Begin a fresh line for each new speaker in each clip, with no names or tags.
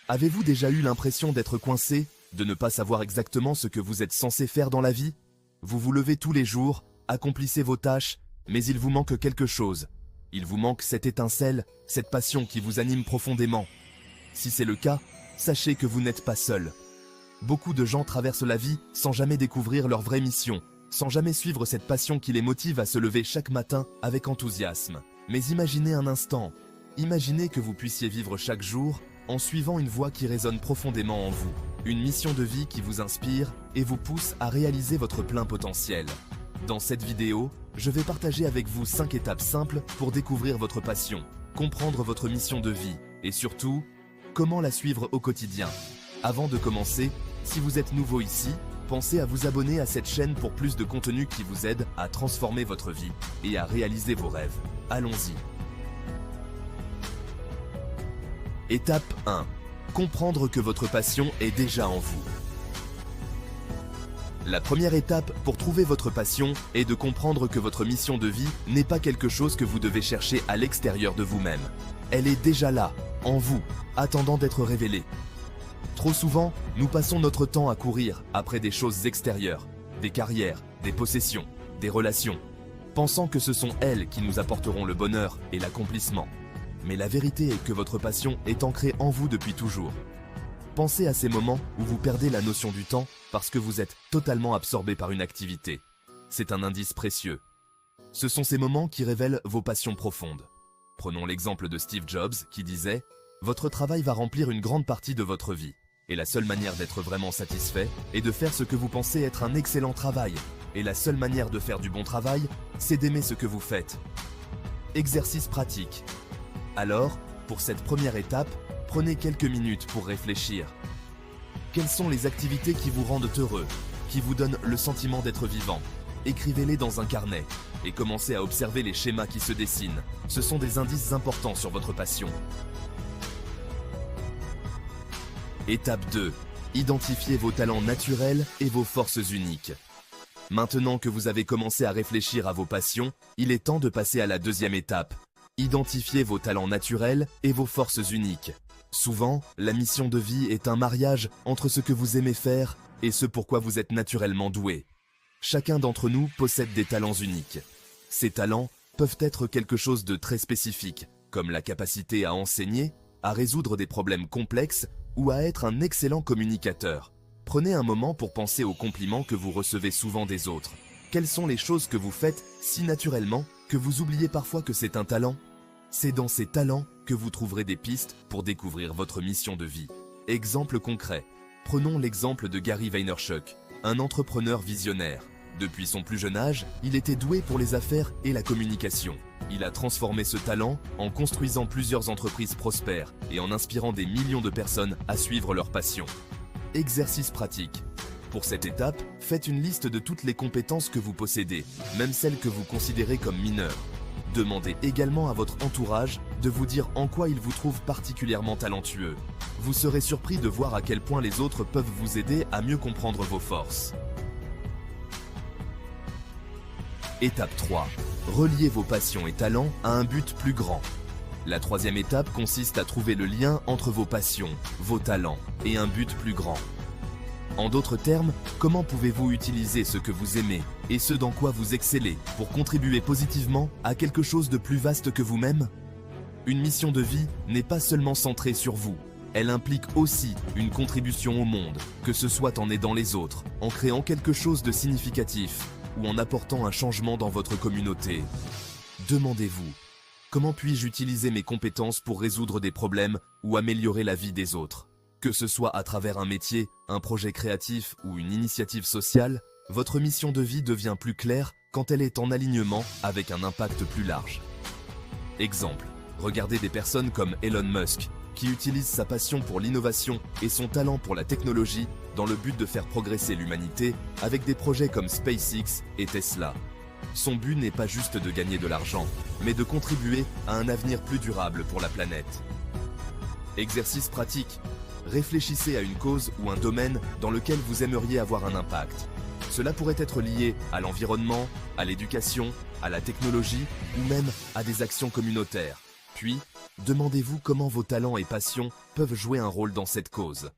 Avez-vous déjà eu l'impression d'être coincé, de ne pas savoir exactement ce que vous êtes censé faire dans la vie? Vous vous levez tous les jours, accomplissez vos tâches, mais il vous manque quelque chose. Il vous manque cette étincelle, cette passion qui vous anime profondément. Si c'est le cas, sachez que vous n'êtes pas seul. Beaucoup de gens traversent la vie sans jamais découvrir leur vraie mission, sans jamais suivre cette passion qui les motive à se lever chaque matin avec enthousiasme. Mais imaginez un instant, imaginez que vous puissiez vivre chaque jour en suivant une voie qui résonne profondément en vous, une mission de vie qui vous inspire et vous pousse à réaliser votre plein potentiel. Dans cette vidéo, je vais partager avec vous 5 étapes simples pour découvrir votre passion, comprendre votre mission de vie et surtout, comment la suivre au quotidien. Avant de commencer, si vous êtes nouveau ici, pensez à vous abonner à cette chaîne pour plus de contenu qui vous aide à transformer votre vie et à réaliser vos rêves. Allons-y. Étape 1. Comprendre que votre passion est déjà en vous. La première étape pour trouver votre passion est de comprendre que votre mission de vie n'est pas quelque chose que vous devez chercher à l'extérieur de vous-même. Elle est déjà là, en vous, attendant d'être révélée. Trop souvent, nous passons notre temps à courir après des choses extérieures, des carrières, des possessions, des relations, pensant que ce sont elles qui nous apporteront le bonheur et l'accomplissement. Mais la vérité est que votre passion est ancrée en vous depuis toujours. Pensez à ces moments où vous perdez la notion du temps parce que vous êtes totalement absorbé par une activité. C'est un indice précieux. Ce sont ces moments qui révèlent vos passions profondes. Prenons l'exemple de Steve Jobs qui disait « Votre travail va remplir une grande partie de votre vie. Et la seule manière d'être vraiment satisfait est de faire ce que vous pensez être un excellent travail. Et la seule manière de faire du bon travail, c'est d'aimer ce que vous faites. » Exercice pratique. Alors, pour cette première étape, prenez quelques minutes pour réfléchir. Quelles sont les activités qui vous rendent heureux, qui vous donnent le sentiment d'être vivant? Écrivez-les dans un carnet et commencez à observer les schémas qui se dessinent. Ce sont des indices importants sur votre passion. Étape 2. Identifiez vos talents naturels et vos forces uniques. Maintenant que vous avez commencé à réfléchir à vos passions, il est temps de passer à la deuxième étape. Identifiez vos talents naturels et vos forces uniques. Souvent, la mission de vie est un mariage entre ce que vous aimez faire et ce pourquoi vous êtes naturellement doué. Chacun d'entre nous possède des talents uniques. Ces talents peuvent être quelque chose de très spécifique, comme la capacité à enseigner, à résoudre des problèmes complexes ou à être un excellent communicateur. Prenez un moment pour penser aux compliments que vous recevez souvent des autres. Quelles sont les choses que vous faites si naturellement que vous oubliez parfois que c'est un talent? C'est dans ces talents que vous trouverez des pistes pour découvrir votre mission de vie. Exemple concret. Prenons l'exemple de Gary Vaynerchuk, un entrepreneur visionnaire. Depuis son plus jeune âge, il était doué pour les affaires et la communication. Il a transformé ce talent en construisant plusieurs entreprises prospères et en inspirant des millions de personnes à suivre leur passion. Exercice pratique. Pour cette étape, faites une liste de toutes les compétences que vous possédez, même celles que vous considérez comme mineures. Demandez également à votre entourage de vous dire en quoi il vous trouve particulièrement talentueux. Vous serez surpris de voir à quel point les autres peuvent vous aider à mieux comprendre vos forces. Étape 3. Reliez vos passions et talents à un but plus grand. La troisième étape consiste à trouver le lien entre vos passions, vos talents et un but plus grand. En d'autres termes, comment pouvez-vous utiliser ce que vous aimez et ce dans quoi vous excellez pour contribuer positivement à quelque chose de plus vaste que vous-même? Une mission de vie n'est pas seulement centrée sur vous, elle implique aussi une contribution au monde, que ce soit en aidant les autres, en créant quelque chose de significatif ou en apportant un changement dans votre communauté. Demandez-vous, comment puis-je utiliser mes compétences pour résoudre des problèmes ou améliorer la vie des autres? Que ce soit à travers un métier, un projet créatif ou une initiative sociale, votre mission de vie devient plus claire quand elle est en alignement avec un impact plus large. Exemple, regardez des personnes comme Elon Musk, qui utilise sa passion pour l'innovation et son talent pour la technologie dans le but de faire progresser l'humanité avec des projets comme SpaceX et Tesla. Son but n'est pas juste de gagner de l'argent, mais de contribuer à un avenir plus durable pour la planète. Exercice pratique. Réfléchissez à une cause ou un domaine dans lequel vous aimeriez avoir un impact. Cela pourrait être lié à l'environnement, à l'éducation, à la technologie ou même à des actions communautaires. Puis, demandez-vous comment vos talents et passions peuvent jouer un rôle dans cette cause.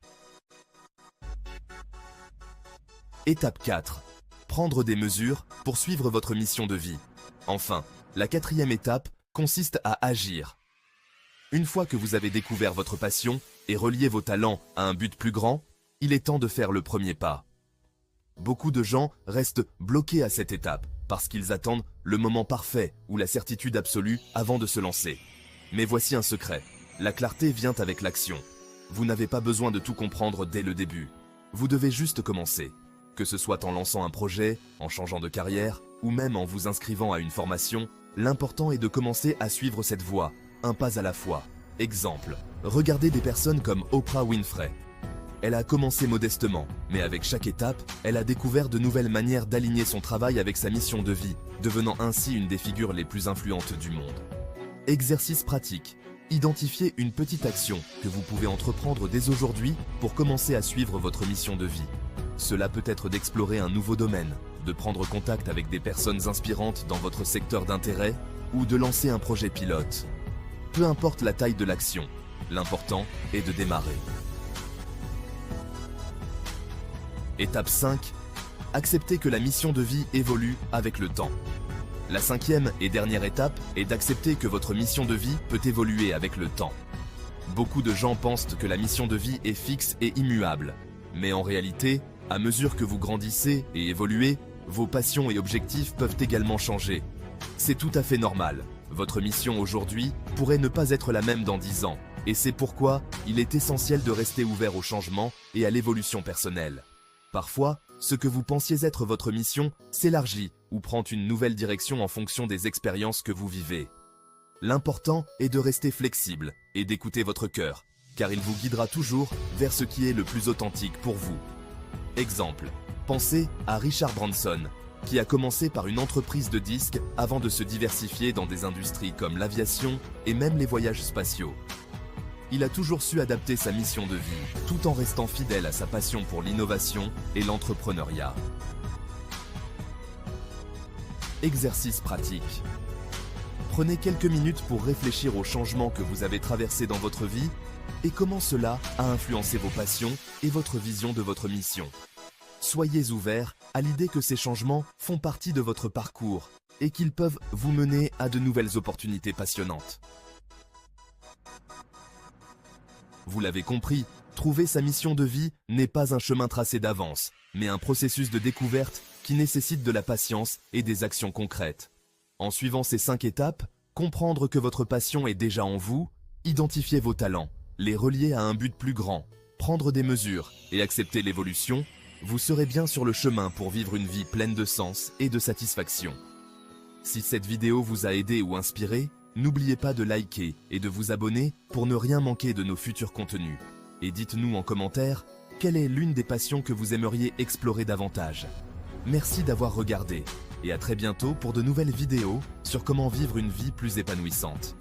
Étape 4. Prendre des mesures pour suivre votre mission de vie. Enfin, la 4e étape consiste à agir. Une fois que vous avez découvert votre passion et relié vos talents à un but plus grand, il est temps de faire le premier pas. Beaucoup de gens restent bloqués à cette étape parce qu'ils attendent le moment parfait ou la certitude absolue avant de se lancer. Mais voici un secret, la clarté vient avec l'action. Vous n'avez pas besoin de tout comprendre dès le début. Vous devez juste commencer. Que ce soit en lançant un projet, en changeant de carrière, ou même en vous inscrivant à une formation, l'important est de commencer à suivre cette voie, un pas à la fois. Exemple, regardez des personnes comme Oprah Winfrey. Elle a commencé modestement, mais avec chaque étape, elle a découvert de nouvelles manières d'aligner son travail avec sa mission de vie, devenant ainsi une des figures les plus influentes du monde. Exercice pratique. Identifiez une petite action que vous pouvez entreprendre dès aujourd'hui pour commencer à suivre votre mission de vie. Cela peut être d'explorer un nouveau domaine, de prendre contact avec des personnes inspirantes dans votre secteur d'intérêt ou de lancer un projet pilote. Peu importe la taille de l'action, l'important est de démarrer. Étape 5. Accepter que la mission de vie évolue avec le temps. La 5e et dernière étape est d'accepter que votre mission de vie peut évoluer avec le temps. Beaucoup de gens pensent que la mission de vie est fixe et immuable. Mais en réalité, à mesure que vous grandissez et évoluez, vos passions et objectifs peuvent également changer. C'est tout à fait normal. Votre mission aujourd'hui pourrait ne pas être la même dans 10 ans. Et c'est pourquoi il est essentiel de rester ouvert au changement et à l'évolution personnelle. Parfois, ce que vous pensiez être votre mission s'élargit ou prend une nouvelle direction en fonction des expériences que vous vivez. L'important est de rester flexible et d'écouter votre cœur, car il vous guidera toujours vers ce qui est le plus authentique pour vous. Exemple, pensez à Richard Branson, qui a commencé par une entreprise de disques avant de se diversifier dans des industries comme l'aviation et même les voyages spatiaux. Il a toujours su adapter sa mission de vie, tout en restant fidèle à sa passion pour l'innovation et l'entrepreneuriat. Exercice pratique. Prenez quelques minutes pour réfléchir aux changements que vous avez traversés dans votre vie et comment cela a influencé vos passions et votre vision de votre mission. Soyez ouverts à l'idée que ces changements font partie de votre parcours et qu'ils peuvent vous mener à de nouvelles opportunités passionnantes. Vous l'avez compris, trouver sa mission de vie n'est pas un chemin tracé d'avance, mais un processus de découverte qui nécessite de la patience et des actions concrètes. En suivant ces 5 étapes, comprendre que votre passion est déjà en vous, identifier vos talents, les relier à un but plus grand, prendre des mesures et accepter l'évolution, vous serez bien sur le chemin pour vivre une vie pleine de sens et de satisfaction. Si cette vidéo vous a aidé ou inspiré, n'oubliez pas de liker et de vous abonner pour ne rien manquer de nos futurs contenus. Et dites-nous en commentaire, quelle est l'une des passions que vous aimeriez explorer davantage? Merci d'avoir regardé et à très bientôt pour de nouvelles vidéos sur comment vivre une vie plus épanouissante.